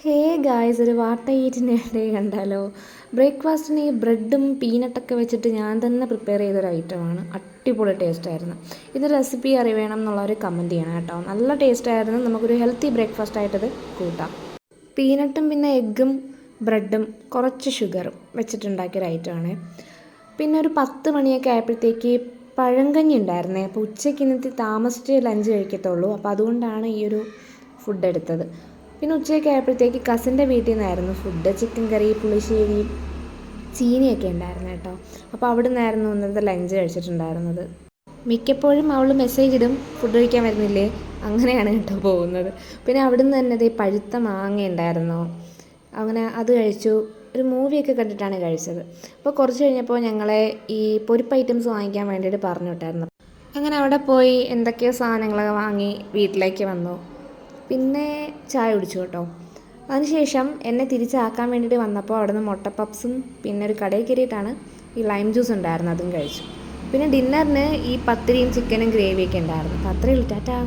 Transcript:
Hey guys, ഒരു വാട്ട ഈറ്റിൻ്റെ day കണ്ടാലോ. ബ്രേക്ക്ഫാസ്റ്റിന് ഈ ബ്രെഡും പീനട്ടൊക്കെ വെച്ചിട്ട് ഞാൻ തന്നെ പ്രിപ്പയർ ചെയ്തൊരു ഐറ്റമാണ്. അടിപൊളി ടേസ്റ്റായിരുന്നു. ഇതിൻ്റെ റെസിപ്പി അറിയണം എന്നുള്ളവർ കമൻറ്റ് ചെയ്യണം കേട്ടോ. നല്ല ടേസ്റ്റായിരുന്നു. നമുക്കൊരു ഹെൽത്തി ബ്രേക്ക്ഫാസ്റ്റ് ആയിട്ടത് കൂട്ടാം. പീനട്ടും പിന്നെ എഗ്ഗും ബ്രെഡും കുറച്ച് ഷുഗറും വെച്ചിട്ടുണ്ടാക്കിയൊരു ഐറ്റമാണ്. പിന്നെ ഒരു 10 മണിയൊക്കെ ആയപ്പോഴത്തേക്ക് പഴങ്കഞ്ഞി ഉണ്ടായിരുന്നേ. അപ്പോൾ ഉച്ചയ്ക്ക് ഇന്നത്തെ താമസിച്ച് ലഞ്ച് കഴിക്കത്തുള്ളൂ. അപ്പോൾ അതുകൊണ്ടാണ് ഈ ഒരു ഫുഡ് എടുത്തത്. പിന്നെ ഉച്ചയൊക്കെ ആയപ്പോഴത്തേക്ക് കസിൻ്റെ വീട്ടിൽ നിന്നായിരുന്നു ഫുഡ്. ചിക്കൻ കറി, പുളിശ്ശേരി, ചീനിയൊക്കെ ഉണ്ടായിരുന്നു കേട്ടോ. അപ്പോൾ അവിടെ നിന്നായിരുന്നു ഇന്നത്തെ ലഞ്ച് കഴിച്ചിട്ടുണ്ടായിരുന്നത്. മിക്കപ്പോഴും അവൾ മെസ്സേജ് ഇടും, ഫുഡ് കഴിക്കാൻ വരുന്നില്ലേ, അങ്ങനെയാണ് കേട്ടോ പോകുന്നത്. പിന്നെ അവിടെ നിന്ന് തന്നെ പഴുത്ത മാങ്ങ ഉണ്ടായിരുന്നു, അങ്ങനെ അത് കഴിച്ചു. ഒരു മൂവിയൊക്കെ കണ്ടിട്ടാണ് കഴിച്ചത്. അപ്പോൾ കുറച്ച് കഴിഞ്ഞപ്പോൾ ഞങ്ങളെ ഈ പൊരിപ്പ് ഐറ്റംസ് വാങ്ങിക്കാൻ വേണ്ടിയിട്ട് പറഞ്ഞു വിട്ടായിരുന്നു. അങ്ങനെ അവിടെ പോയി എന്തൊക്കെയോ സാധനങ്ങളൊക്കെ വാങ്ങി വീട്ടിലേക്ക് വന്നു. പിന്നെ ചായ കുടിച്ചു കേട്ടോ. അതിനുശേഷം എന്നെ തിരിച്ചാക്കാൻ വേണ്ടിയിട്ട് വന്നപ്പോൾ അവിടെ നിന്ന് മുട്ട പപ്സും പിന്നെ ഒരു കടയിൽ കയറിയിട്ടാണ് ഈ ലൈം ജ്യൂസ് ഉണ്ടായിരുന്നു, അതും കഴിച്ചു. പിന്നെ ഡിന്നറിന് ഈ പത്തിരിയും ചിക്കനും ഗ്രേവിയൊക്കെ ഉണ്ടായിരുന്നു. അപ്പോൾ അത്രയേ ഉള്ളൂ. ടാറ്റാ.